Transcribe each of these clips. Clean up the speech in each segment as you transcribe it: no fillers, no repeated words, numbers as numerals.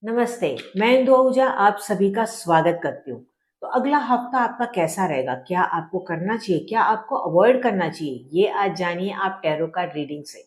नमस्ते, मैं इंदु आहूजा आप सभी का स्वागत करती हूँ। तो अगला हफ्ता आपका कैसा रहेगा? क्या आपको करना चाहिए? क्या आपको अवॉइड करना चाहिए? ये आज जानिए आप टैरो कार्ड रीडिंग से।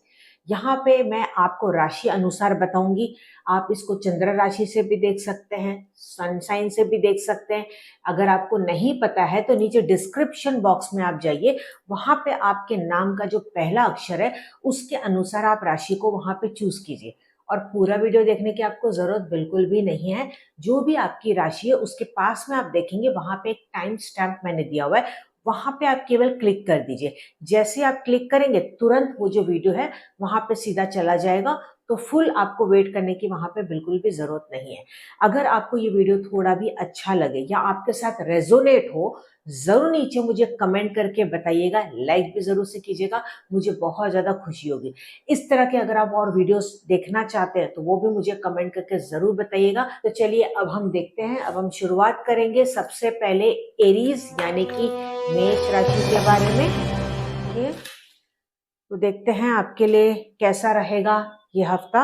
यहाँ पे मैं आपको राशि अनुसार बताऊंगी। आप इसको चंद्र राशि से भी देख सकते हैं, सन साइन से भी देख सकते हैं। अगर आपको नहीं पता है तो नीचे डिस्क्रिप्शन बॉक्स में आप जाइए, वहां पे आपके नाम का जो पहला अक्षर है उसके अनुसार आप राशि को वहां पे चूज कीजिए। और पूरा वीडियो देखने की आपको जरूरत बिल्कुल भी नहीं है। जो भी आपकी राशि है उसके पास में आप देखेंगे वहां पे एक टाइम स्टैम्प मैंने दिया हुआ है, वहां पे आप केवल क्लिक कर दीजिए। जैसे आप क्लिक करेंगे तुरंत वो जो वीडियो है वहां पे सीधा चला जाएगा। तो फुल आपको वेट करने की वहां पे बिल्कुल भी जरूरत नहीं है। अगर आपको ये वीडियो थोड़ा भी अच्छा लगे या आपके साथ रेजोनेट हो, जरूर नीचे मुझे कमेंट करके बताइएगा, लाइक भी जरूर से कीजिएगा, मुझे बहुत ज्यादा खुशी होगी। इस तरह के अगर आप और वीडियोस देखना चाहते हैं तो वो भी मुझे कमेंट करके जरूर बताइएगा। तो चलिए अब हम देखते हैं। अब हम शुरुआत करेंगे सबसे पहले एरीज यानी कि मेष राशि के बारे में। ओके, तो देखते हैं आपके लिए कैसा रहेगा ये हफ्ता।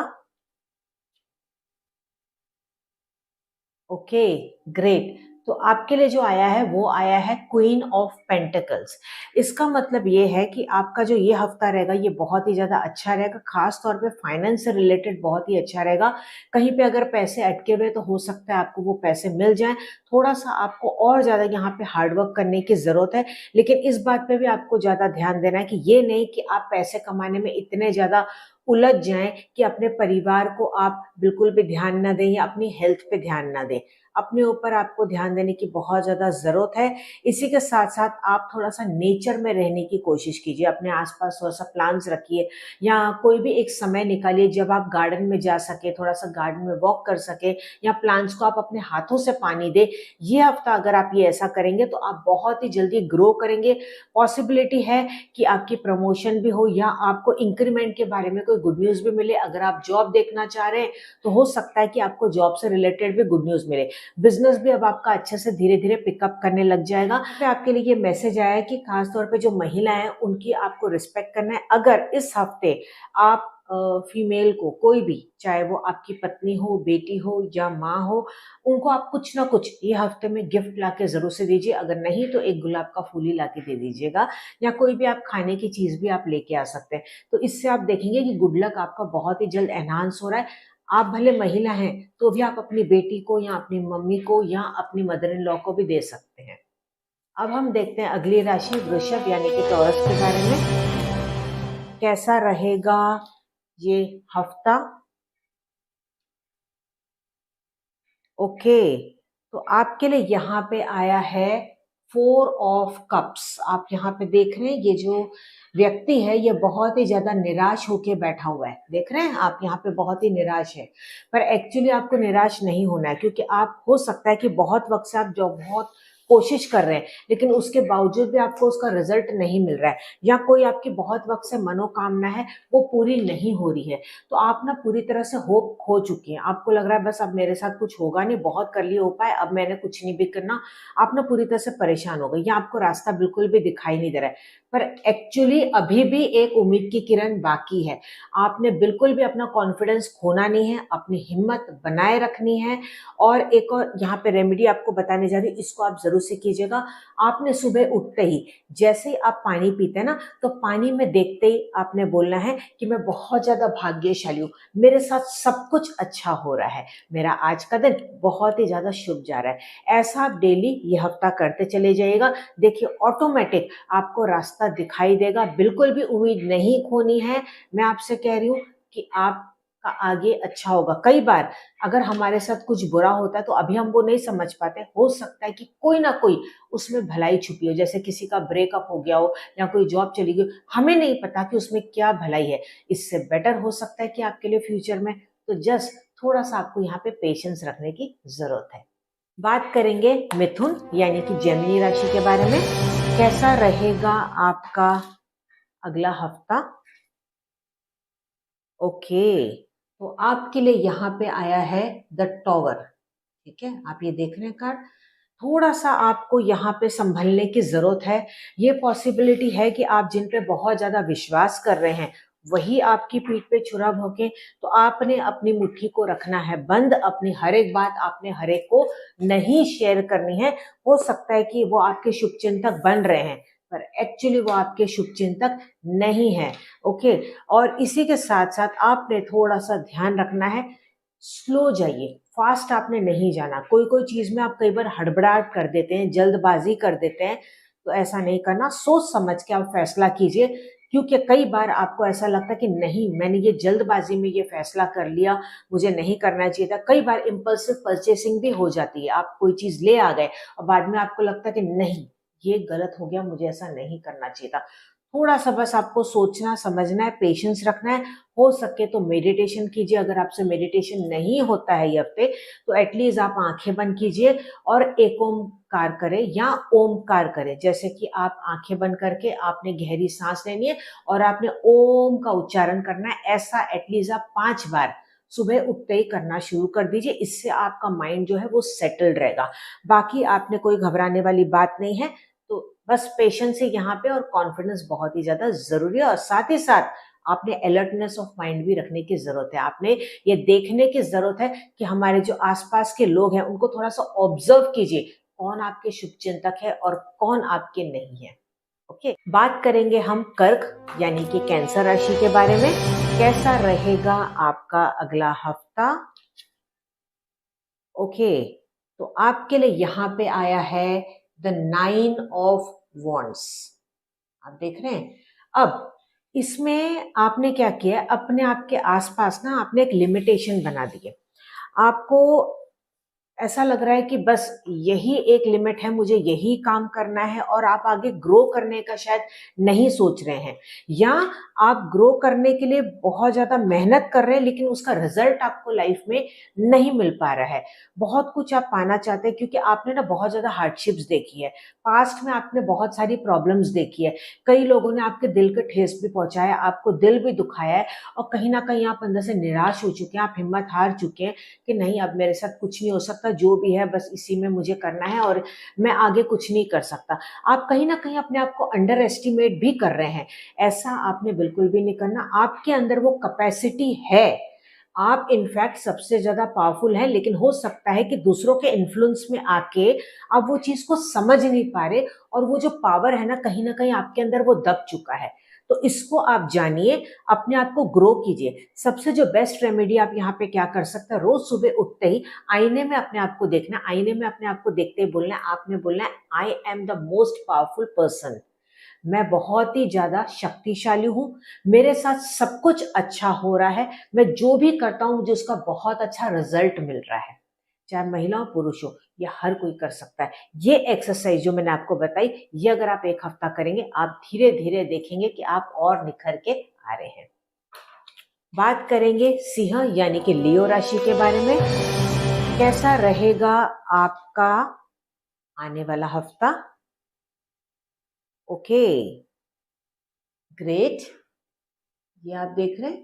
Okay, great. तो आपके लिए जो आया है वो आया है क्वीन ऑफ पेंटिकल्स। इसका मतलब ये है कि आपका जो ये हफ्ता रहेगा ये बहुत ही ज्यादा अच्छा रहेगा, खास तौर पे फाइनेंस से रिलेटेड बहुत ही अच्छा रहेगा। कहीं पे अगर पैसे अटके हुए तो हो सकता है आपको वो पैसे मिल जाएं। थोड़ा सा आपको और ज्यादा यहाँ पे हार्डवर्क करने की जरूरत है, लेकिन इस बात पे भी आपको ज्यादा ध्यान देना है कि ये नहीं कि आप पैसे कमाने में इतने ज्यादा उलझ जाएं कि अपने परिवार को आप बिल्कुल भी ध्यान ना दें या अपनी हेल्थ पे ध्यान ना दें। अपने ऊपर आपको ध्यान देने की बहुत ज्यादा जरूरत है। इसी के साथ साथ आप थोड़ा सा नेचर में रहने की कोशिश कीजिए, अपने आसपास थोड़ा सा प्लांट्स रखिए या कोई भी एक समय निकालिए जब आप गार्डन में जा सके, थोड़ा सा गार्डन में वॉक कर सके या प्लांट्स को आप अपने हाथों से पानी दे। ये हफ्ता अगर आप ये ऐसा करेंगे तो आप बहुत ही जल्दी ग्रो करेंगे। पॉसिबिलिटी है कि आपकी प्रमोशन भी हो या आपको इंक्रीमेंट के बारे में कोई गुड न्यूज भी मिले। अगर आप जॉब देखना चाह रहे हैं तो हो सकता है कि आपको जॉब से रिलेटेड भी गुड न्यूज मिले। बिजनेस भी अब आपका अच्छे से धीरे धीरे पिकअप करने लग जाएगा। फिर आपके लिए ये मैसेज आया है कि खासतौर पे जो महिलाएं हैं उनकी आपको रिस्पेक्ट करना है। अगर इस हफ्ते आप फीमेल को, कोई भी, चाहे वो आपकी पत्नी हो, बेटी हो या माँ हो, उनको आप कुछ ना कुछ ये हफ्ते में गिफ्ट ला के जरूर से दीजिए। अगर नहीं तो एक गुलाब का फूल ही ला के दे दीजिएगा या कोई भी आप खाने की चीज भी आप लेके आ सकते हैं। तो इससे आप देखेंगे कि गुड लक आपका बहुत ही जल्द एनहांस हो रहा है। आप भले महिला हैं तो भी आप अपनी बेटी को या अपनी मम्मी को या अपनी मदर इन लॉ को भी दे सकते हैं। अब हम देखते हैं अगली राशि वृषभ यानी कि टॉरस के बारे में। कैसा रहेगा ये हफ्ता? ओके, तो आपके लिए यहाँ पे आया है फोर ऑफ कप्स। आप यहाँ पे देख रहे हैं ये जो व्यक्ति है ये बहुत ही ज्यादा निराश होके बैठा हुआ है। देख रहे हैं आप यहाँ पे बहुत ही निराश है, पर एक्चुअली आपको निराश नहीं होना है क्योंकि आप, हो सकता है कि बहुत वक्त से आप जो बहुत कोशिश कर रहे हैं लेकिन उसके बावजूद भी आपको उसका रिजल्ट नहीं मिल रहा है, या कोई आपकी बहुत वक्त से मनोकामना है वो पूरी नहीं हो रही है। तो आप ना पूरी तरह से होप खो चुकी हैं। आपको लग रहा है बस अब मेरे साथ कुछ होगा नहीं, बहुत कर लिया उपाय, अब मैंने कुछ नहीं भी करना। आप ना पूरी तरह से परेशान हो गई या आपको रास्ता बिल्कुल भी दिखाई नहीं दे रहा है। पर एक्चुअली अभी भी एक उम्मीद की किरण बाकी है। आपने बिल्कुल भी अपना कॉन्फिडेंस खोना नहीं है, अपनी हिम्मत बनाए रखनी है। और एक और यहाँ पे रेमेडी आपको बताने जा रही हूँ, इसको आप जरूर से कीजिएगा। आपने सुबह उठते ही जैसे ही आप पानी पीते हैं ना, तो पानी में देखते ही आपने बोलना है कि मैं बहुत ज्यादा भाग्यशाली हूँ, मेरे साथ सब कुछ अच्छा हो रहा है, मेरा आज का दिन बहुत ही ज्यादा शुभ जा रहा है। ऐसा आप डेली ये हफ्ता करते चले जाइएगा। देखिए ऑटोमेटिक आपको रास्ता दिखाई देगा। बिल्कुल भी उम्मीद नहीं खोनी है। मैं आपसे कह रही हूँ कि आप का आगे अच्छा होगा। कई बार अगर हमारे साथ कुछ बुरा होता है तो अभी हम वो नहीं समझ पाते, हो सकता है कि कोई ना कोई उसमें भलाई छुपी हो, जैसे किसी का ब्रेकअप हो गया हो या कोई जॉब चली गई, हमें नहीं पता कि उसमें क्या भलाई है। इससे बेटर हो सकता है कि आपके लिए फ्यूचर में, तो जस्ट थोड़ा सा आपको यहाँ पे पेशेंस रखने की जरूरत है। बात करेंगे मिथुन यानी कि जेमिनी राशि के बारे में। कैसा रहेगा आपका अगला हफ्ता? ओके, तो आपके लिए यहाँ पे आया है द टॉवर। ठीक है, आप ये देख रहे हैं कार्ड। थोड़ा सा आपको यहाँ पे संभलने की जरूरत है। ये पॉसिबिलिटी है कि आप जिन पे बहुत ज्यादा विश्वास कर रहे हैं वही आपकी पीठ पे छुरा भोंके, तो आपने अपनी मुट्ठी को रखना है बंद, अपनी हर एक बात आपने हर एक को नहीं शेयर करनी है। हो सकता है कि वो आपके शुभचिंतक बन रहे हैं, पर एक्चुअली वो आपके शुभचिंतक नहीं है। ओके, और इसी के साथ साथ आपने थोड़ा सा ध्यान रखना है, स्लो जाइए, फास्ट आपने नहीं जाना। कोई कोई चीज में आप कई बार हड़बड़ाहट कर देते हैं, जल्दबाजी कर देते हैं, तो ऐसा नहीं करना। सोच समझ के आप फैसला कीजिए, क्योंकि कई बार आपको ऐसा लगता है कि नहीं, मैंने ये जल्दबाजी में ये फैसला कर लिया, मुझे नहीं करना चाहिए था। कई बार इम्पल्सिव परचेसिंग भी हो जाती है, आप कोई चीज ले आ गए और बाद में आपको लगता है कि नहीं, ये गलत हो गया, मुझे ऐसा नहीं करना चाहिए था। थोड़ा सा बस आपको सोचना समझना है, पेशेंस रखना है। हो सके तो मेडिटेशन कीजिए, अगर आपसे मेडिटेशन नहीं होता है ये हफ्ते, तो एटलीस्ट आप आंखें बंद कीजिए और एक ओमकार करें या ओमकार करें। जैसे कि आप आंखें बंद करके आपने गहरी सांस लेनी है और आपने ओम का उच्चारण करना है। ऐसा एटलीस्ट आप 5 बार सुबह उठते ही करना शुरू कर दीजिए। इससे आपका माइंड जो है वो सेटल्ड रहेगा। बाकी आपने कोई घबराने वाली बात नहीं है, तो बस पेशेंस ही यहाँ पे और कॉन्फिडेंस बहुत ही ज्यादा जरूरी है। और साथ ही साथ आपने अलर्टनेस ऑफ माइंड भी रखने की जरूरत है। आपने ये देखने की जरूरत है कि हमारे जो आसपास के लोग हैं उनको थोड़ा सा ऑब्जर्व कीजिए, कौन आपके शुभचिंतक है और कौन आपके नहीं है। ओके, बात करेंगे हम कर्क यानी कि कैंसर राशि के बारे में। कैसा रहेगा आपका अगला हफ्ता? ओके, तो आपके लिए यहाँ पे आया है द 9 ऑफ वॉन्ड्स। आप देख रहे हैं। अब इसमें आपने क्या किया, अपने आप के आसपास ना आपने एक लिमिटेशन बना दी है। आपको ऐसा लग रहा है कि बस यही एक लिमिट है, मुझे यही काम करना है, और आप आगे ग्रो करने का शायद नहीं सोच रहे हैं, या आप ग्रो करने के लिए बहुत ज्यादा मेहनत कर रहे हैं लेकिन उसका रिजल्ट आपको लाइफ में नहीं मिल पा रहा है। बहुत कुछ आप पाना चाहते हैं क्योंकि आपने ना बहुत ज्यादा हार्डशिप्स देखी है, पास्ट में आपने बहुत सारी प्रॉब्लम्स देखी है, कई लोगों ने आपके दिल को ठेस भी पहुंचाया, आपको दिल भी दुखाया है, और कहीं ना कहीं आप अंदर से निराश हो चुके हैं, आप हिम्मत हार चुके हैं कि नहीं, अब मेरे साथ कुछ नहीं हो सकता, जो भी है बस इसी में मुझे करना है और मैं आगे कुछ नहीं कर सकता। आप कहीं ना कहीं अपने आप को अंडर एस्टिमेट भी कर रहे हैं। ऐसा आपने बिल्कुल भी नहीं करना। आपके अंदर वो कैपेसिटी है, आप इनफैक्ट सबसे ज्यादा पावरफुल हैं, लेकिन हो सकता है कि दूसरों के इन्फ्लुएंस में आके आप वो चीज को समझ नहीं पा रहे, और वो जो पावर है ना कहीं आपके अंदर वो दब चुका है। तो इसको आप जानिए, अपने आप को ग्रो कीजिए। सबसे जो बेस्ट रेमेडी आप यहाँ पे क्या कर सकते हैं, रोज सुबह उठते ही आईने में अपने आप को देखना, आईने में अपने आप को देखते ही बोलना है, आपने बोलना है, I am the most powerful person. मैं बहुत ही ज्यादा शक्तिशाली हूँ, मेरे साथ सब कुछ अच्छा हो रहा है, मैं जो भी करता हूँ मुझे उसका बहुत अच्छा रिजल्ट मिल रहा है। चाहे महिला हो पुरुष हो, ये हर कोई कर सकता है। ये एक्सरसाइज जो मैंने आपको बताई, ये अगर आप एक हफ्ता करेंगे, आप धीरे धीरे देखेंगे कि आप और निखर के आ रहे हैं। बात करेंगे सिंह यानी कि लियो राशि के बारे में। कैसा रहेगा आपका आने वाला हफ्ता? Okay, great. ये आप देख रहे हैं,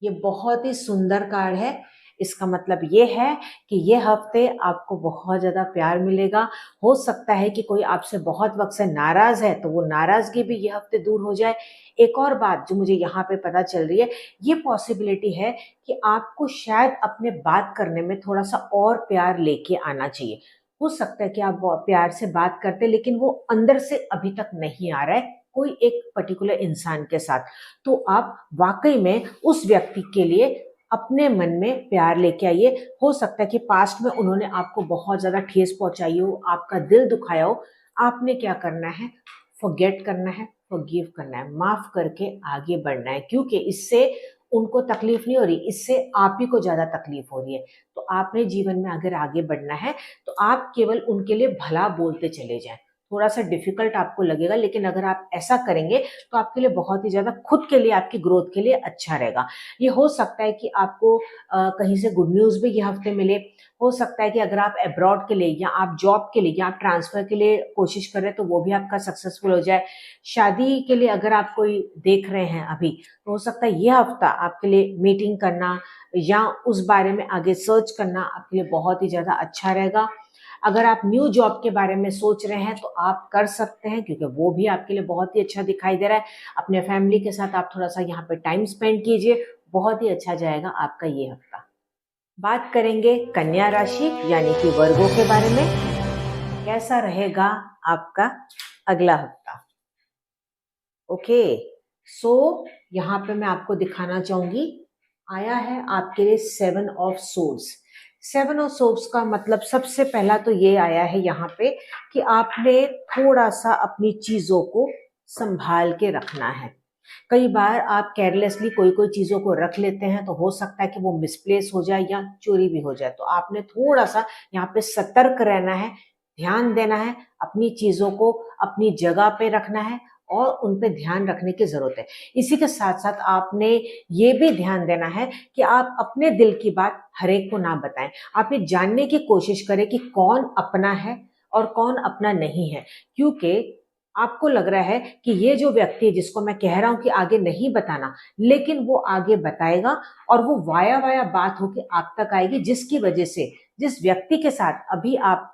ये बहुत ही सुंदर कार्ड है। इसका मतलब ये है कि ये हफ्ते आपको बहुत ज्यादा प्यार मिलेगा। हो सकता है कि कोई आपसे बहुत वक्त से नाराज है, तो वो नाराजगी भी ये हफ्ते दूर हो जाए। एक और बात जो मुझे यहाँ पे पता चल रही है, ये पॉसिबिलिटी है कि आपको शायद अपने बात करने में थोड़ा सा और प्यार लेके आना चाहिए। हो सकता है कि आप प्यार से बात करते लेकिन वो अंदर से अभी तक नहीं आ रहा है कोई एक पर्टिकुलर इंसान के साथ, तो आप वाकई में उस व्यक्ति के लिए अपने मन में प्यार लेके आइए। हो सकता है कि पास्ट में उन्होंने आपको बहुत ज्यादा ठेस पहुंचाई हो, आपका दिल दुखाया हो। आपने क्या करना है, फॉरगेट करना है, फॉरगिव करना है, माफ करके आगे बढ़ना है, क्योंकि इससे उनको तकलीफ नहीं हो रही, इससे आप ही को ज्यादा तकलीफ हो रही है। तो आपने जीवन में अगर आगे बढ़ना है तो आप केवल उनके लिए भला बोलते चले जाएं। थोड़ा सा डिफिकल्ट आपको लगेगा, लेकिन अगर आप ऐसा करेंगे तो आपके लिए बहुत ही ज्यादा, खुद के लिए, आपकी ग्रोथ के लिए अच्छा रहेगा। ये हो सकता है कि आपको कहीं से गुड न्यूज भी ये हफ्ते मिले। हो सकता है कि अगर आप अब्रॉड के लिए या आप जॉब के लिए या आप ट्रांसफर के लिए कोशिश कर रहे हैं तो वो भी आपका सक्सेसफुल हो जाए। शादी के लिए अगर आप कोई देख रहे हैं अभी, तो हो सकता है ये हफ्ता आपके लिए मीटिंग करना या उस बारे में आगे सर्च करना आपके लिए बहुत ही ज्यादा अच्छा रहेगा। अगर आप न्यू जॉब के बारे में सोच रहे हैं तो आप कर सकते हैं, क्योंकि वो भी आपके लिए बहुत ही अच्छा दिखाई दे रहा है। अपने फैमिली के साथ आप थोड़ा सा यहाँ पे टाइम स्पेंड कीजिए, बहुत ही अच्छा जाएगा आपका ये हफ्ता। बात करेंगे कन्या राशि यानी कि वर्गों के बारे में। कैसा रहेगा आपका अगला हफ्ता? ओके, सो यहाँ पे मैं आपको दिखाना चाहूंगी, आया है आपके लिए 7 ऑफ सोर्ड्स। 7 ऑफ सोर्ड्स का मतलब सबसे पहला तो ये आया है यहाँ पे कि आपने थोड़ा सा अपनी चीजों को संभाल के रखना है। कई बार आप केयरलेसली कोई कोई चीजों को रख लेते हैं, तो हो सकता है कि वो मिसप्लेस हो जाए या चोरी भी हो जाए। तो आपने थोड़ा सा यहाँ पे सतर्क रहना है, ध्यान देना है, अपनी चीजों को अपनी जगह पे रखना है और उन पे ध्यान रखने की जरूरत है। इसी के साथ साथ आपने ये भी ध्यान देना है कि आप अपने दिल की बात हर एक को ना बताएं। आप ये जानने की कोशिश करें कि कौन अपना है और कौन अपना नहीं है, क्योंकि आपको लग रहा है कि ये जो व्यक्ति है जिसको मैं कह रहा हूं कि आगे नहीं बताना, लेकिन वो आगे बताएगा और वो वाया वाया बात होके आप तक आएगी, जिसकी वजह से जिस व्यक्ति के साथ अभी आप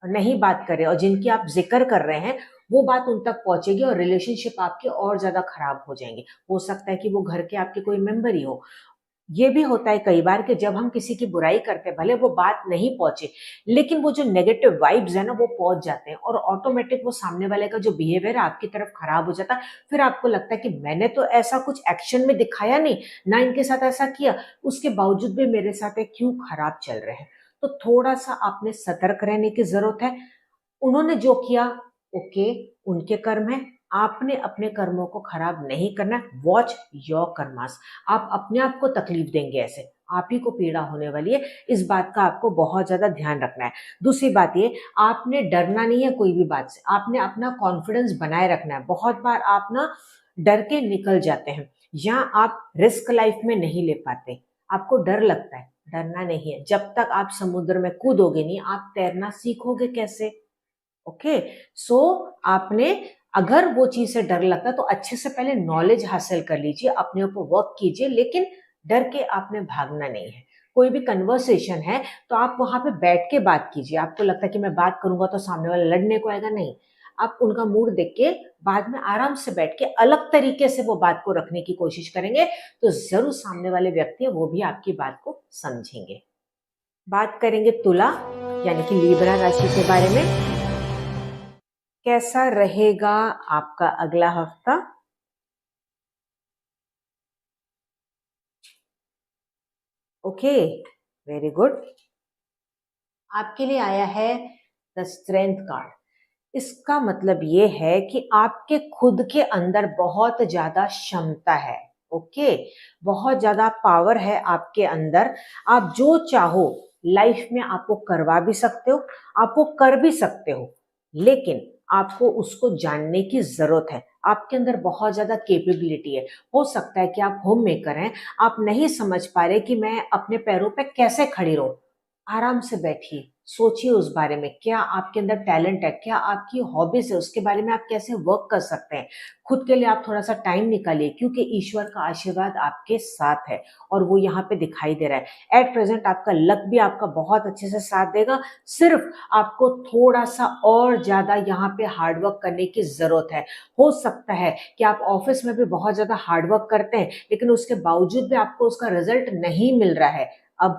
नहीं बात कर रहे और जिनकी आप जिक्र कर रहे हैं, वो बात उन तक पहुंचेगी और रिलेशनशिप आपके और ज्यादा खराब हो जाएंगे। हो सकता है कि वो घर के आपके कोई मेंबर ही हो। ये भी होता है कई बार कि जब हम किसी की बुराई करते हैं, भले वो बात नहीं पहुंचे, लेकिन वो जो नेगेटिव वाइब्स है ना वो पहुंच जाते हैं और ऑटोमेटिक वो सामने वाले का जो बिहेवियर है आपकी तरफ खराब हो जाता है। फिर आपको लगता है कि मैंने तो ऐसा कुछ एक्शन में दिखाया नहीं, ना इनके साथ ऐसा किया, उसके बावजूद भी मेरे साथ ये क्यों खराब चल रहे हैं। तो थोड़ा सा आपने सतर्क रहने की जरूरत है। उन्होंने जो किया, ओके, उनके कर्म है, आपने अपने कर्मों को खराब नहीं करना। Watch your karmas. आप अपने आप को तकलीफ देंगे, ऐसे आप ही को पीड़ा होने वाली है। इस बात का आपको बहुत ज्यादा ध्यान रखना है। दूसरी बात ये, आपने डरना नहीं है कोई भी बात से, आपने अपना कॉन्फिडेंस बनाए रखना है। बहुत बार आप ना डर के निकल जाते हैं या आप रिस्क लाइफ में नहीं ले पाते, आपको डर लगता है। डरना नहीं है, जब तक आप समुद्र में कूदोगे नहीं, आप तैरना सीखोगे कैसे? ओके, सो आपने अगर वो चीज से डर लगता है तो अच्छे से पहले नॉलेज हासिल कर लीजिए, अपने ऊपर वर्क कीजिए, लेकिन डर के आपने भागना नहीं है। कोई भी कन्वर्सेशन है तो आप वहां पे बैठ के बात कीजिए। आपको लगता है कि मैं बात करूंगा तो सामने वाला लड़ने को आएगा, नहीं। आप उनका मूड देख के बाद में आराम से बैठ के अलग तरीके से वो बात को रखने की कोशिश करेंगे, तो जरूर सामने वाले व्यक्ति है वो भी आपकी बात को समझेंगे। बात करेंगे तुला यानी कि लीब्रा राशि के बारे में। कैसा रहेगा आपका अगला हफ्ता? Okay, very good. आपके लिए आया है द स्ट्रेंथ कार्ड। इसका मतलब ये है कि आपके खुद के अंदर बहुत ज्यादा क्षमता है। ओके, बहुत ज्यादा पावर है आपके अंदर। आप जो चाहो लाइफ में आपको करवा भी सकते हो, आप वो कर भी सकते हो, लेकिन आपको उसको जानने की जरूरत है। आपके अंदर बहुत ज्यादा कैपेबिलिटी है। हो सकता है कि आप होम मेकर हैं, आप नहीं समझ पा रहे कि मैं अपने पैरों पे कैसे खड़ी रहूं। आराम से बैठिए, सोचिए उस बारे में, क्या आपके अंदर टैलेंट है, क्या आपकी हॉबीज है, उसके बारे में आप कैसे वर्क कर सकते हैं। खुद के लिए आप थोड़ा सा टाइम निकालिए, क्योंकि ईश्वर का आशीर्वाद आपके साथ है और वो यहाँ पे दिखाई दे रहा है। एट प्रेजेंट आपका लक भी आपका बहुत अच्छे से साथ देगा। सिर्फ आपको थोड़ा सा और ज्यादा यहाँ पे हार्डवर्क करने की जरूरत है। हो सकता है कि आप ऑफिस में भी बहुत ज्यादा हार्डवर्क करते हैं, लेकिन उसके बावजूद भी आपको उसका रिजल्ट नहीं मिल रहा है। अब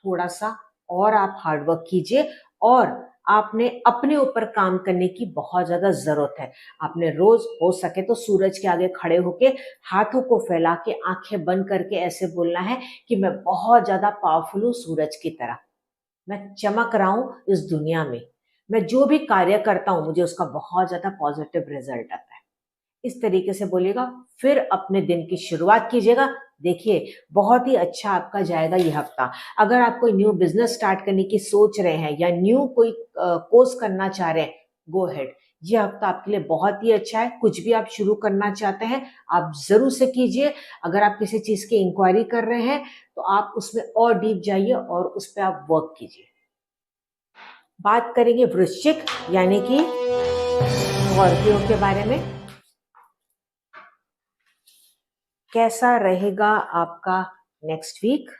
थोड़ा सा और आप हार्डवर्क कीजिए और आपने अपने ऊपर काम करने की बहुत ज्यादा जरूरत है। आपने रोज हो सके तो सूरज के आगे खड़े होके हाथों को फैला के आंखें बंद करके ऐसे बोलना है कि मैं बहुत ज्यादा पावरफुल हूं, सूरज की तरह मैं चमक रहा हूं इस दुनिया में। मैं जो भी कार्य करता हूं मुझे उसका बहुत ज्यादा पॉजिटिव रिजल्ट आता है। इस तरीके से बोलिएगा, फिर अपने दिन की शुरुआत कीजिएगा। देखिए, बहुत ही अच्छा आपका जाएगा ये हफ्ता। अगर आप कोई न्यू बिजनेस स्टार्ट करने की सोच रहे हैं या न्यू कोई कोर्स करना चाह रहे हैं, गो हेड। ये हफ्ता आपके लिए बहुत ही अच्छा है। कुछ भी आप शुरू करना चाहते हैं आप जरूर से कीजिए। अगर आप किसी चीज की इंक्वायरी कर रहे हैं तो आप उसमें और डीप जाइए और उस पर आप वर्क कीजिए। बात करेंगे वृश्चिक यानी कि स्कॉर्पियो के बारे में। कैसा रहेगा आपका नेक्स्ट वीक?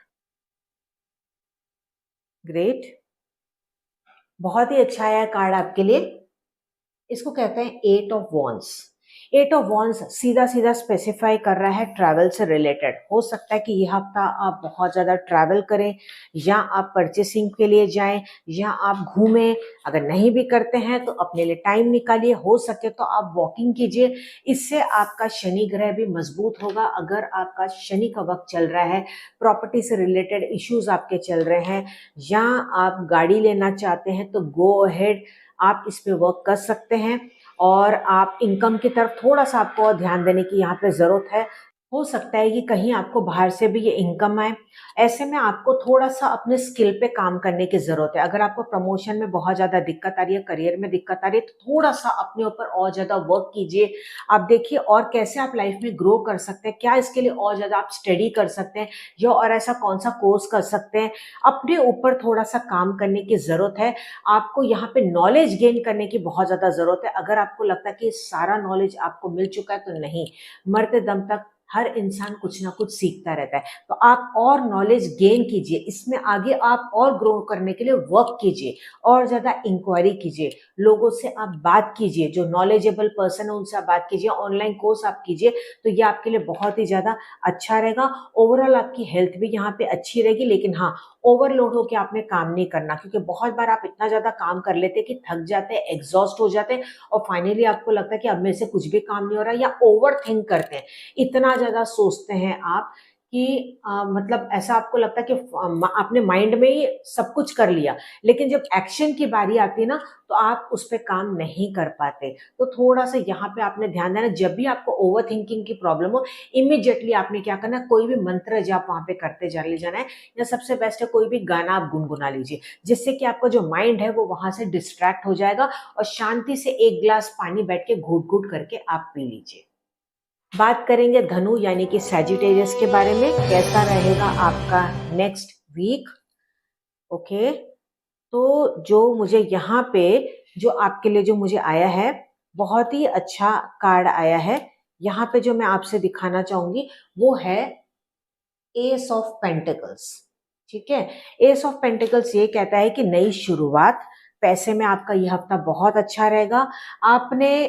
ग्रेट। बहुत ही अच्छा आया है कार्ड आपके लिए। इसको कहते हैं at of once. At of once सीधा सीधा स्पेसिफाई कर रहा है ट्रैवल से रिलेटेड। हो सकता है कि यह हफ्ता आप बहुत ज्यादा ट्रैवल करें, या आप परचेसिंग के लिए जाएं, या आप घूमें। अगर नहीं भी करते हैं तो अपने लिए टाइम निकालिए, हो सके तो आप वॉकिंग कीजिए। इससे आपका शनि ग्रह भी मजबूत होगा। अगर आपका शनि का वक्त चल रहा है, प्रॉपर्टी से रिलेटेड इश्यूज आपके चल रहे हैं, या आप गाड़ी लेना चाहते हैं, तो गो अहेड, आप इस पे वर्क कर सकते हैं। और आप इनकम की तरफ थोड़ा सा आपको और ध्यान देने की यहाँ पे जरूरत है। हो सकता है कि कहीं आपको बाहर से भी ये इनकम आए। ऐसे में आपको थोड़ा सा अपने स्किल पे काम करने की जरूरत है। अगर आपको प्रमोशन में बहुत ज्यादा दिक्कत आ रही है, करियर में दिक्कत आ रही है, तो थोड़ा सा अपने ऊपर और ज्यादा वर्क कीजिए। आप देखिए और कैसे आप लाइफ में ग्रो कर सकते हैं, क्या इसके लिए और ज्यादा आप स्टडी कर सकते हैं, या और ऐसा कौन सा कोर्स कर सकते हैं। अपने ऊपर थोड़ा सा काम करने की जरूरत है। आपको यहाँ पे नॉलेज गेन करने की बहुत ज्यादा जरूरत है। अगर आपको लगता है कि सारा नॉलेज आपको मिल चुका है, तो नहीं, मरते दम तक हर इंसान कुछ ना कुछ सीखता रहता है। तो आप और नॉलेज गेन कीजिए, इसमें आगे आप और ग्रो करने के लिए वर्क कीजिए, और ज्यादा इंक्वायरी कीजिए, लोगों से आप बात कीजिए, जो नॉलेजेबल पर्सन है उनसे आप बात कीजिए, ऑनलाइन कोर्स आप कीजिए। तो ये आपके लिए बहुत ही ज्यादा अच्छा रहेगा। ओवरऑल आपकी हेल्थ भी यहाँ पे अच्छी रहेगी। लेकिन हाँ, ओवरलोड होकर आपने काम नहीं करना, क्योंकि बहुत बार आप इतना ज्यादा काम कर लेते हैं कि थक जाते हैं, एग्जॉस्ट हो जाते हैं, और फाइनली आपको लगता है कि अब मेरे से कुछ भी काम नहीं हो रहा, या ओवर थिंक करते हैं, इतना ज्यादा सोचते हैं आप कि मतलब ऐसा आपको लगता है कि आपने माइंड में ही सब कुछ कर लिया, लेकिन जब एक्शन की बारी आती है ना, तो आप उस पर काम नहीं कर पाते। तो थोड़ा सा यहाँ पे आपने ध्यान देना, जब भी आपको ओवर थिंकिंग की प्रॉब्लम हो, इमीडिएटली आपने क्या करना है, कोई भी मंत्र जाप वहां पे करते चले जाना है, या सबसे बेस्ट है कोई भी गाना आप गुनगुना लीजिए, जिससे कि आपका जो माइंड है वो वहां से डिस्ट्रैक्ट हो जाएगा, और शांति से एक ग्लास पानी बैठ के घूट घूट करके आप पी लीजिए। बात करेंगे धनु यानी कि सैजिटेरियस के बारे में, कैसा रहेगा आपका नेक्स्ट वीक। ओके, तो जो मुझे यहाँ पे जो आपके लिए जो मुझे आया है, बहुत ही अच्छा कार्ड आया है। यहाँ पे जो मैं आपसे दिखाना चाहूंगी वो है एस ऑफ पेंटिकल्स। ठीक है, एस ऑफ पेंटिकल्स ये कहता है कि नई शुरुआत। पैसे में आपका यह हफ्ता बहुत अच्छा रहेगा। आपने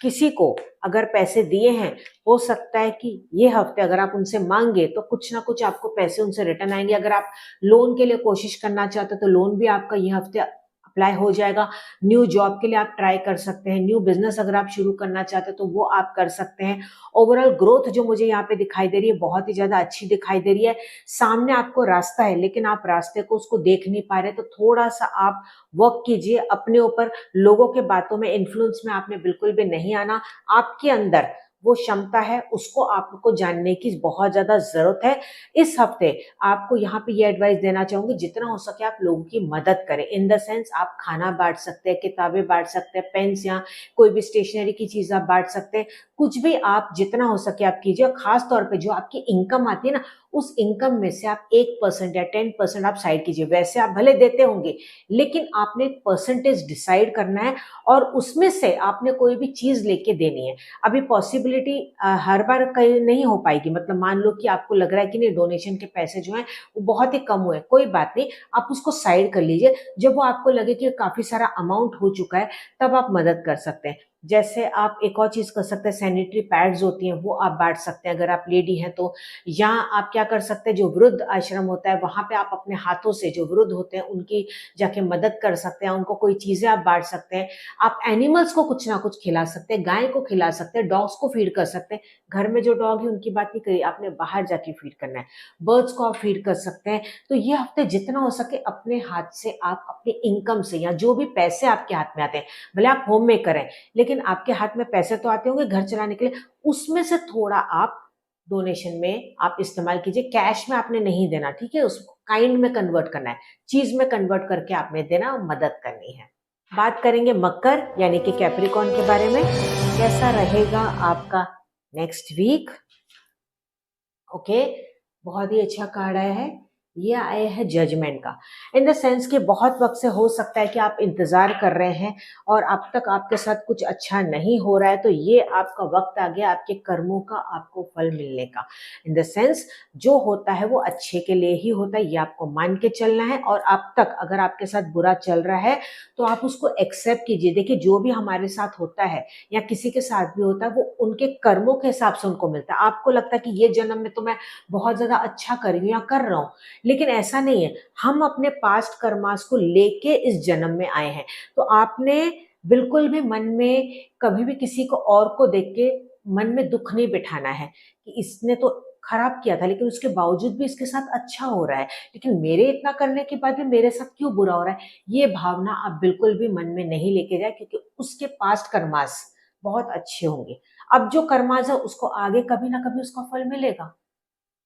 किसी को अगर पैसे दिए हैं, हो सकता है कि ये हफ्ते अगर आप उनसे मांगे तो कुछ ना कुछ आपको पैसे उनसे रिटर्न आएंगे। अगर आप लोन के लिए कोशिश करना चाहते हो, तो लोन भी आपका ये हफ्ते अप्लाई हो जाएगा। न्यू जॉब के लिए आप ट्राई कर सकते हैं। न्यू बिजनेस अगर आप शुरू करना चाहते हो तो वो आप कर सकते हैं। ओवरऑल ग्रोथ जो मुझे यहाँ पे दिखाई दे रही है, बहुत ही ज्यादा अच्छी दिखाई दे रही है। सामने आपको रास्ता है, लेकिन आप रास्ते को उसको देख नहीं पा रहे, तो थोड़ा सा आप वर्क कीजिए अपने ऊपर। लोगों के बातों में, इन्फ्लुएंस में आपने बिल्कुल भी नहीं आना। आपके अंदर वो क्षमता है, उसको आपको जानने की बहुत ज्यादा जरूरत है। इस हफ्ते आपको यहाँ पे ये एडवाइस देना चाहूंगी, जितना हो सके आप लोगों की मदद करें। इन द सेंस, आप खाना बांट सकते हैं, किताबें बांट सकते हैं, पेन्स या कोई भी स्टेशनरी की चीज आप बांट सकते हैं। कुछ भी आप जितना हो सके आप कीजिए। और खास तौर पे जो आपकी इनकम आती है ना, उस इनकम में से आप 1% या 10% आप साइड कीजिए। वैसे आप भले देते होंगे, लेकिन आपने एक परसेंटेज डिसाइड करना है, और उसमें से आपने कोई भी चीज लेके देनी है। अभी पॉसिबिलिटी हर बार कहीं नहीं हो पाएगी। मतलब मान लो कि आपको लग रहा है कि नहीं, डोनेशन के पैसे जो हैं वो बहुत ही कम हुए, कोई बात नहीं, आप उसको साइड कर लीजिए। जब वो आपको लगे कि काफी सारा अमाउंट हो चुका है, तब आप मदद कर सकते हैं। जैसे आप एक और चीज कर सकते हैं, सैनिटरी पैड्स होती हैं वो आप बांट सकते हैं अगर आप लेडी हैं तो। या आप क्या कर सकते हैं, जो वृद्ध आश्रम होता है वहां पे आप अपने हाथों से जो वृद्ध होते हैं उनकी जाके मदद कर सकते हैं, उनको कोई चीजें आप बांट सकते हैं। आप एनिमल्स को कुछ ना कुछ खिला सकते हैं, गाय को खिला सकते हैं, डॉग्स को फीड कर सकते हैं। घर में जो डॉग है उनकी बात नहीं करी, आपने बाहर जाके फीड करना है। बर्ड्स को आप फीड कर सकते हैं। तो ये हफ्ते जितना हो सके अपने हाथ से, आप अपनी इनकम से, या जो भी पैसे आपके हाथ में आते हैं, भले आप होम में करें, लेकिन आपके हाथ में पैसे तो आते होंगे घर चलाने के लिए, उसमें से थोड़ा आप डोनेशन में आप इस्तेमाल कीजिए। कैश में आपने नहीं देना, ठीक है, उसको काइंड में कन्वर्ट करना है, चीज में कन्वर्ट करके आपने देना, मदद करनी है। बात करेंगे मकर यानी कि कैप्रिकॉर्न के बारे में, कैसा रहेगा आपका नेक्स्ट वीक। ओके, बहुत ही अच्छा कार्ड आया है। ये आए हैं जजमेंट का। इन द सेंस कि बहुत वक्त से हो सकता है कि आप इंतजार कर रहे हैं और अब तक आपके साथ कुछ अच्छा नहीं हो रहा है, तो ये आपका वक्त आ गया आपके कर्मों का आपको फल मिलने का। इन द सेंस जो होता है वो अच्छे के लिए ही होता है, ये आपको मान के चलना है। और अब तक अगर आपके साथ बुरा चल रहा है तो आप उसको एक्सेप्ट कीजिए। देखिए, जो भी हमारे साथ होता है या किसी के साथ भी होता है वो उनके कर्मों के हिसाब से उनको मिलता है। आपको लगता है कि ये जन्म में तो मैं बहुत ज्यादा अच्छा कर रही हूँ या कर रहा हूँ, लेकिन ऐसा नहीं है। हम अपने पास्ट कर्मास को लेके इस जन्म में आए हैं। तो आपने बिल्कुल भी मन में कभी भी किसी को और को देख के मन में दुख नहीं बिठाना है कि इसने तो खराब किया था लेकिन उसके बावजूद भी इसके साथ अच्छा हो रहा है, लेकिन मेरे इतना करने के बाद भी मेरे साथ क्यों बुरा हो रहा है। ये भावना आप बिल्कुल भी मन में नहीं लेके जाए, क्योंकि उसके पास्ट कर्मास बहुत अच्छे होंगे। अब जो कर्मास है उसको आगे कभी ना कभी उसका फल मिलेगा।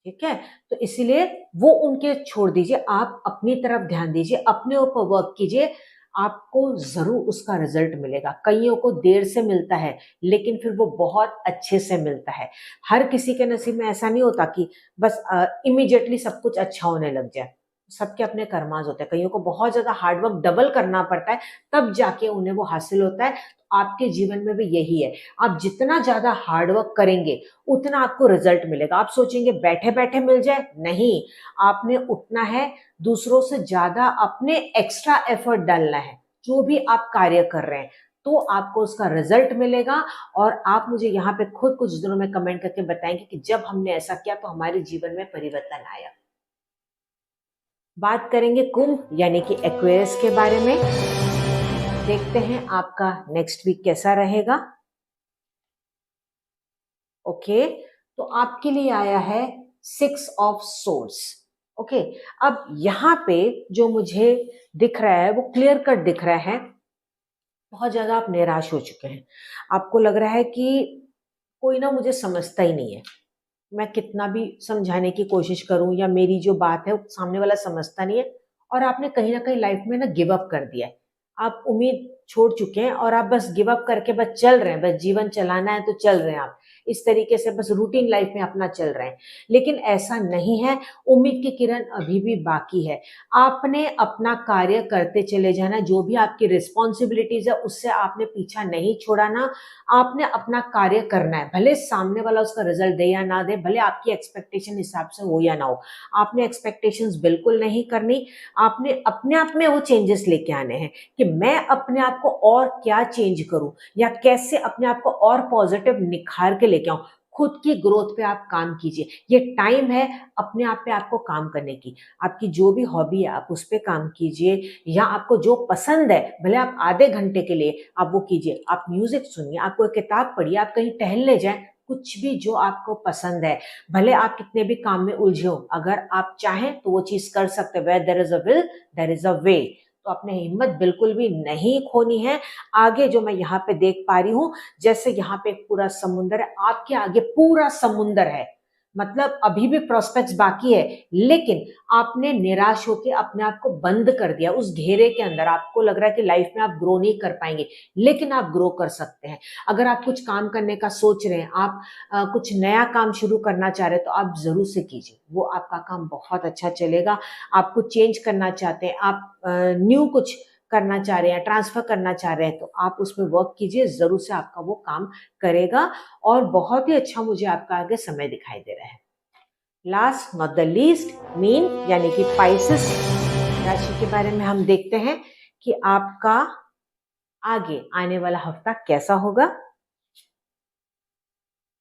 ठीक है, तो इसीलिए वो उनके छोड़ दीजिए, आप अपनी तरफ ध्यान दीजिए, अपने ऊपर वर्क कीजिए। आपको जरूर उसका रिजल्ट मिलेगा। कईयों को देर से मिलता है लेकिन फिर वो बहुत अच्छे से मिलता है। हर किसी के नसीब में ऐसा नहीं होता कि बस इमीडिएटली सब कुछ अच्छा होने लग जाए। सबके अपने कर्माज होते हैं। कईयों को बहुत ज्यादा हार्डवर्क डबल करना पड़ता है, तब जाके उन्हें वो हासिल होता है। तो आपके जीवन में भी यही है। आप जितना ज्यादा हार्डवर्क करेंगे उतना आपको रिजल्ट मिलेगा। आप सोचेंगे बैठे बैठे मिल जाए, नहीं, आपने उठना है, दूसरों से ज्यादा अपने एक्स्ट्रा एफर्ट डालना है। जो भी आप कार्य कर रहे हैं तो आपको उसका रिजल्ट मिलेगा। और आप मुझे यहाँ पे खुद कुछ दिनों में कमेंट करके बताएंगे कि जब हमने ऐसा किया तो हमारे जीवन में परिवर्तन आया। बात करेंगे कुंभ यानी कि एक्वेरियस के बारे में। देखते हैं आपका नेक्स्ट वीक कैसा रहेगा। ओके, तो आपके लिए आया है 6 ऑफ सोर्ड्स। ओके, अब यहाँ पे जो मुझे दिख रहा है वो क्लियर कट दिख रहा है। बहुत ज्यादा आप निराश हो चुके हैं। आपको लग रहा है कि कोई ना मुझे समझता ही नहीं है। मैं कितना भी समझाने की कोशिश करूं या मेरी जो बात है वो सामने वाला समझता नहीं है। और आपने कहीं ना कहीं लाइफ में ना गिव अप कर दिया है। आप उम्मीद छोड़ चुके हैं और आप बस गिव अप करके बस चल रहे हैं, बस जीवन चलाना है तो चल रहे हैं आप। इस तरीके से बस रूटीन लाइफ में अपना चल रहे हैं, लेकिन ऐसा नहीं है। उम्मीद की किरण अभी भी बाकी है। आपने अपना कार्य करते चले जाना। जो भी आपकी रिस्पॉन्सिबिलिटीज है उससे आपने पीछा नहीं छोड़ाना। आपने अपना कार्य करना है, भले सामने वाला उसका रिजल्ट दे या ना दे, भले आपकी एक्सपेक्टेशन हिसाब से हो या ना हो। आपने एक्सपेक्टेशंस बिल्कुल नहीं करनी। आपने अपने आप में वो चेंजेस लेके आने हैं कि मैं अपने आप को और क्या चेंज करूं या कैसे अपने आप को और पॉजिटिव निखार के लेके आऊं। खुद की ग्रोथ पे आप काम कीजिए। ये टाइम है अपने आप पे आपको काम करने की। आपकी जो भी हॉबी है आप उस पे काम कीजिए, या आपको जो पसंद है भले आप आधे घंटे के लिए आप वो कीजिए। आप म्यूजिक सुनिए, आप कोई किताब पढ़िए, आप कहीं टहलने जाएं, कुछ भी जो आपको पसंद है। भले आप कितने भी काम में उलझे हो, अगर आप चाहें तो वो चीज कर सकते हैं। Where there is a will there is a way. तो अपने हिम्मत बिल्कुल भी नहीं खोनी है। आगे जो मैं यहाँ पे देख पा रही हूँ, जैसे यहाँ पे एक पूरा समुंदर है, आपके आगे पूरा समुंदर है। मतलब अभी भी प्रोस्पेक्ट्स बाकी है, लेकिन आपने निराश होकर अपने आप को बंद कर दिया उस घेरे के अंदर। आपको लग रहा है कि लाइफ में आप ग्रो नहीं कर पाएंगे, लेकिन आप ग्रो कर सकते हैं। अगर आप कुछ काम करने का सोच रहे हैं, आप कुछ नया काम शुरू करना चाह रहे हैं, तो आप जरूर से कीजिए। वो आपका काम बहुत अच्छा चलेगा। आप कुछ चेंज करना चाहते हैं, आप न्यू कुछ करना चाह रहे हैं, ट्रांसफर करना चाह रहे हैं, तो आप उसमें वर्क कीजिए, जरूर से आपका वो काम करेगा। और बहुत ही अच्छा मुझे आपका आगे समय दिखाई दे रहा है। Last not the least, mean यानी कि पाइसेस राशि के बारे में हम देखते हैं कि आपका आगे आने वाला हफ्ता कैसा होगा।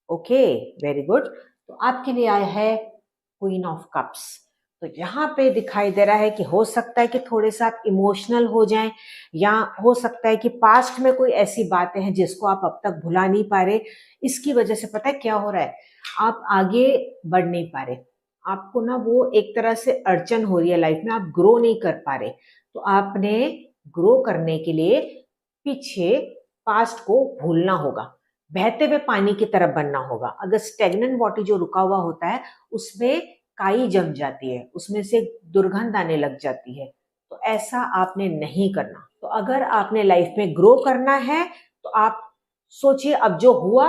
Okay, very good. तो आपके लिए आया है क्वीन ऑफ कप्स। तो यहाँ पे दिखाई दे रहा है कि हो सकता है कि थोड़े सा आप इमोशनल हो जाएं, या हो सकता है कि पास्ट में कोई ऐसी बातें हैं जिसको आप अब तक भुला नहीं पा रहे। इसकी वजह से पता है क्या हो रहा है, आप आगे बढ़ नहीं पा रहे। आपको ना वो एक तरह से अड़चन हो रही है लाइफ में, आप ग्रो नहीं कर पा रहे। तो आपने ग्रो करने के लिए पीछे पास्ट को भूलना होगा, बहते हुए पानी की तरफ बनना होगा। अगर स्टेगनेंट वाटर जो रुका हुआ होता है उसमें काई जम जाती है, उसमें से दुर्गंध आने लग जाती है। तो ऐसा आपने नहीं करना। तो अगर आपने लाइफ में ग्रो करना है तो आप सोचिए, अब जो हुआ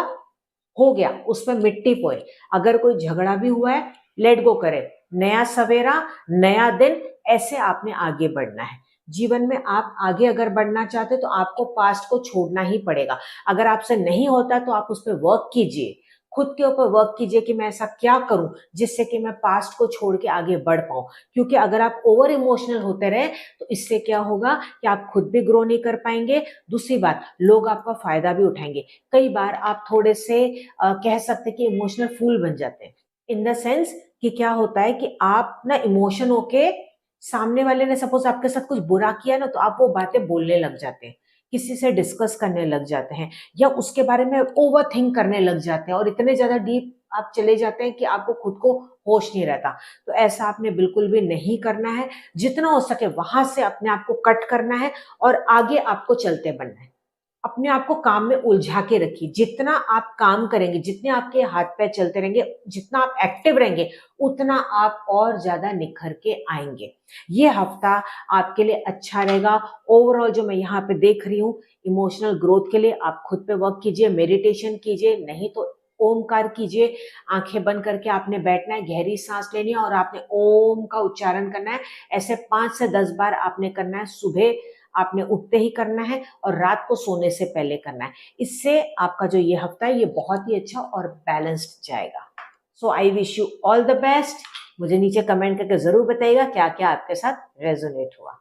हो गया, उसमें मिट्टी पोए। अगर कोई झगड़ा भी हुआ है, लेट गो करे, नया सवेरा, नया दिन, ऐसे आपने आगे बढ़ना है। जीवन में आप आगे अगर बढ़ना चाहते हो तो आपको पास्ट को छोड़ना ही पड़ेगा। अगर आपसे नहीं होता तो आप उस पर वर्क कीजिए, खुद के ऊपर वर्क कीजिए कि मैं ऐसा क्या करूं जिससे कि मैं पास्ट को छोड़ के आगे बढ़ पाऊं। क्योंकि अगर आप ओवर इमोशनल होते रहे तो इससे क्या होगा कि आप खुद भी ग्रो नहीं कर पाएंगे। दूसरी बात, लोग आपका फायदा भी उठाएंगे। कई बार आप थोड़े से कह सकते कि इमोशनल फूल बन जाते हैं, इन द सेंस कि क्या होता है कि आप ना इमोशन होके, सामने वाले ने सपोज आपके साथ कुछ बुरा किया ना, तो आप वो बातें बोलने लग जाते हैं, किसी से डिस्कस करने लग जाते हैं, या उसके बारे में ओवर थिंक करने लग जाते हैं, और इतने ज्यादा डीप आप चले जाते हैं कि आपको खुद को होश नहीं रहता। तो ऐसा आपने बिल्कुल भी नहीं करना है। जितना हो सके वहां से अपने आप को कट करना है और आगे आपको चलते बनना है। अपने आप को काम में उलझा के रखिए। जितना आप काम करेंगे, जितने आपके हाथ पैर चलते रहेंगे, जितना आप एक्टिव रहेंगे, उतना आप और ज्यादा निखर के आएंगे। ये हफ्ता आपके लिए अच्छा रहेगा। ओवरऑल जो मैं यहाँ पे देख रही हूँ, इमोशनल ग्रोथ के लिए आप खुद पे वर्क कीजिए, मेडिटेशन कीजिए, नहीं तो ओमकार कीजिए। आंखें बंद करके आपने बैठना है, गहरी सांस लेनी है और आपने ओम का उच्चारण करना है। ऐसे 5 से 10 बार आपने करना है। सुबह आपने उठते ही करना है और रात को सोने से पहले करना है। इससे आपका जो ये हफ्ता है ये बहुत ही अच्छा और बैलेंस्ड जाएगा। So I wish you all the best. मुझे नीचे कमेंट करके जरूर बताइएगा क्या क्या आपके साथ रेजोनेट हुआ।